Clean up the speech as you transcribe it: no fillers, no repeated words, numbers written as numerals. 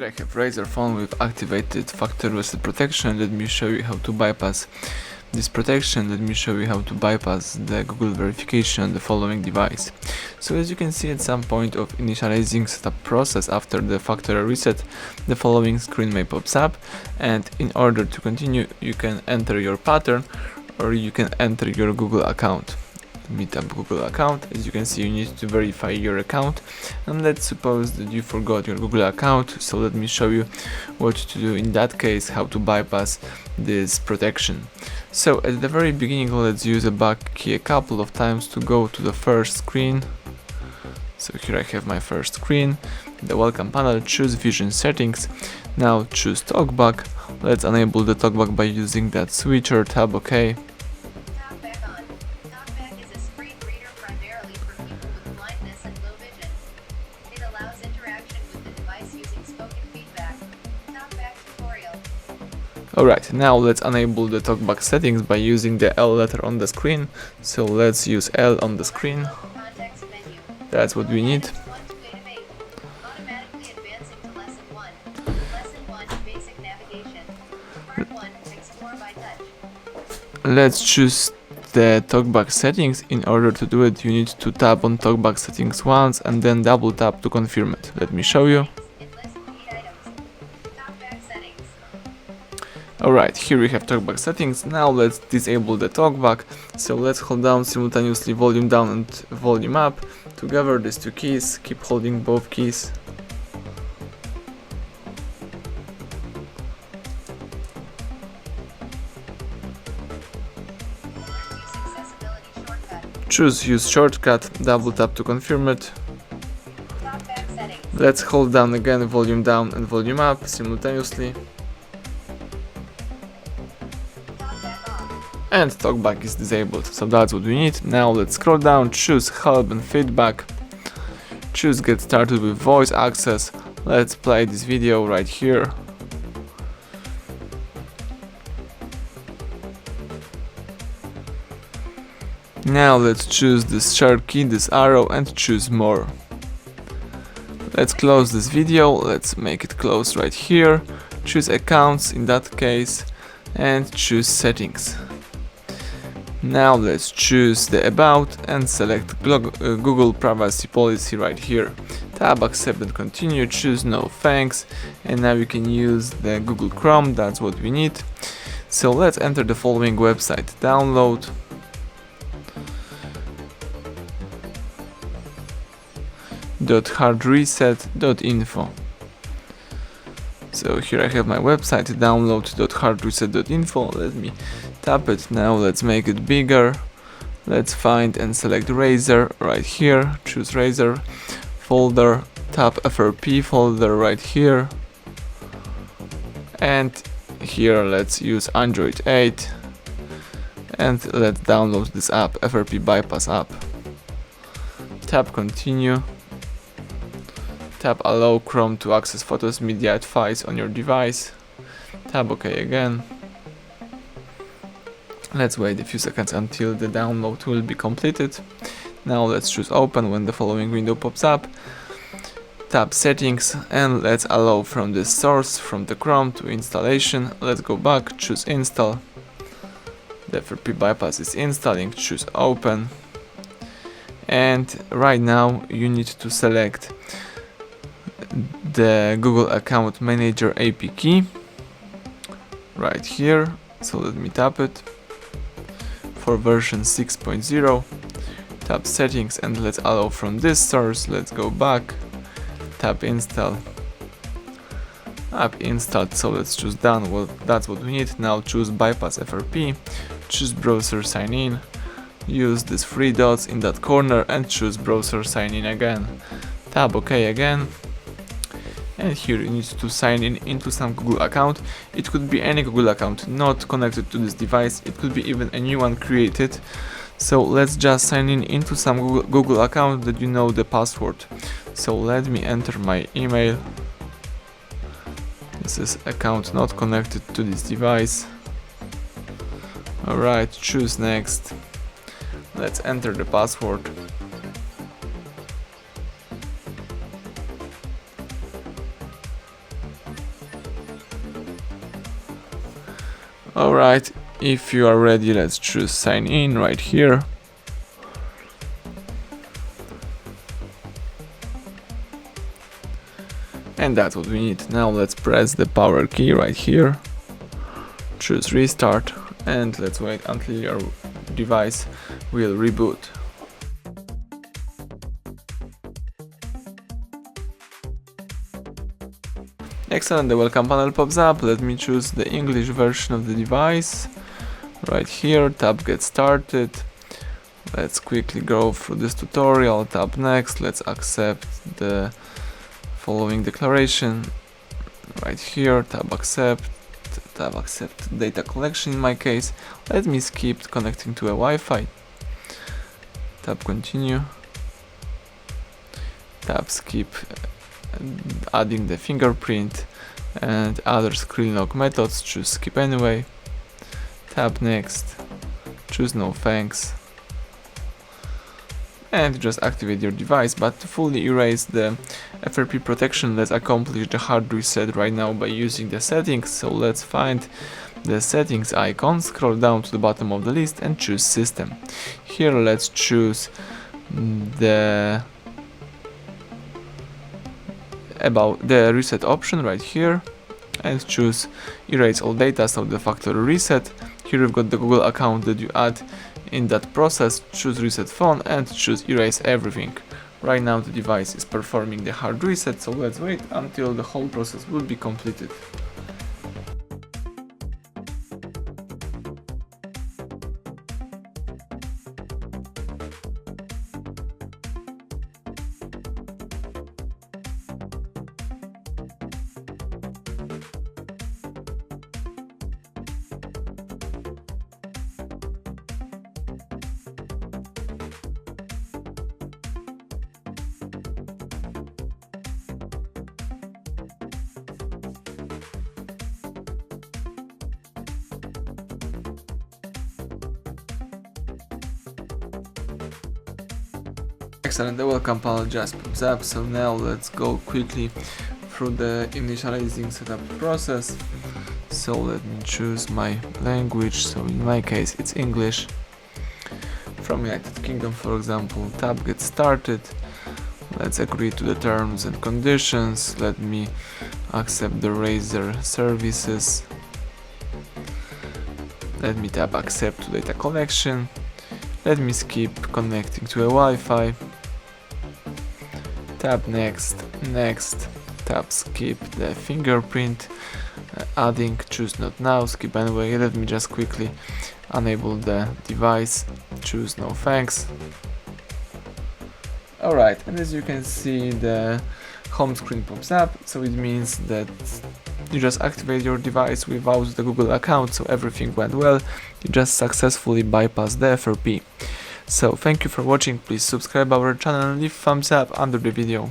Here I have RAZER Phone with activated factory reset protection. Let me show you how to bypass this protection. Let me show you how to bypass the Google verification on the following device. So as you can see, at some point of initializing setup process after the factory reset, the following screen may pop up, and in order to continue you can enter your pattern or you can enter your Google account. Let me tap Google account. As you can see, you need to verify your account, and let's suppose that you forgot your Google account, so let me show you what to do in that case, how to bypass this protection. So at the very beginning, let's use a back key a couple of times to go to the first screen. So here I have my first screen, the welcome panel. Choose vision settings. Now choose talkback. Let's enable the talkback by using that switcher. Tab OK. Alright, now let's enable the talkback settings by using the L letter on the screen. So let's use L on the screen. That's what we need. Let's choose the talkback settings. In order to do it, you need to tap on talkback settings once and then double tap to confirm it. Let me show you. Alright, here we have talkback settings. Now let's disable the talkback. So let's hold down simultaneously volume down and volume up. Together these two keys, keep holding both keys. Choose use shortcut, double tap to confirm it. Let's hold down again volume down and volume up simultaneously. And talkback is disabled, so that's what we need. Now let's scroll down, choose help and feedback, choose get started with voice access. Let's play this video right here. Now let's choose this share key, this arrow, and choose more. Let's close this video. Let's make it close right here. Choose accounts in that case and choose settings. Now let's choose the about and select Google privacy policy right here. Tab accept and continue, choose no thanks, and now you can use the Google Chrome. That's what we need. So let's enter the following website. Download. HardReset.Info. So here I have my website, download.hardreset.info. Let me tap it. Now let's make it bigger. Let's find and select RAZER right here. Choose RAZER folder, tap FRP folder right here. And here let's use Android 8. And let's download this app, FRP bypass app. Tap continue. Tap allow Chrome to access photos, media, and files on your device. Tap OK again. Let's wait a few seconds until the download will be completed. Now let's choose open when the following window pops up. Tap settings and let's allow from the source, from the Chrome to installation. Let's go back, choose install. The FRP bypass is installing, choose open. And right now you need to select the Google Account Manager AP key right here. So let me tap it for version 6.0. Tap settings and let's allow from this source. Let's go back, tap install. App installed, so let's choose done. Well, that's what we need. Now choose bypass FRP, choose browser sign in, use these three dots in that corner and choose browser sign in again. Tap OK again. And here you need to sign in into some Google account. It could be any Google account not connected to this device. It could be even a new one created. So let's just sign in into some Google account that you know the password. So let me enter my email. This is account not connected to this device. Alright, choose next. Let's enter the password. Alright, if you are ready, let's choose sign in right here. And that's what we need. Now let's press the power key right here, choose restart, and let's wait until your device will reboot. Excellent, the welcome panel pops up. Let me choose the English version of the device. Right here, tap get started. Let's quickly go through this tutorial, tap next, let's accept the following declaration. Right here, tap accept data collection in my case. Let me skip connecting to a Wi-Fi. Tap continue. Tap skip adding the fingerprint and other screen lock methods, choose skip anyway. Tap next, choose no thanks, and just activate your device. But to fully erase the FRP protection, let's accomplish the hard reset right now by using the settings. So let's find the settings icon, scroll down to the bottom of the list and choose system. Here let's choose the reset option right here and choose erase all data, so the factory reset. Here we've got the Google account that you add in that process, choose reset phone and choose erase everything. Right now the device is performing the hard reset, so let's wait until the whole process will be completed. Excellent, the welcome panel just pops up. So now let's go quickly through the initializing setup process. So let me choose my language, so in my case it's English. From United Kingdom, for example, tap get started. Let's agree to the terms and conditions. Let me accept the RAZER services. Let me tap accept to data collection. Let me skip connecting to a Wi-Fi. Tap next, tap skip the fingerprint, adding, choose not now, skip anyway. Let me just quickly enable the device, choose no thanks. Alright, and as you can see, the home screen pops up, so it means that you just activate your device without the Google account, so everything went well. You just successfully bypassed the FRP. So thank you for watching, please subscribe our channel and leave thumbs up under the video.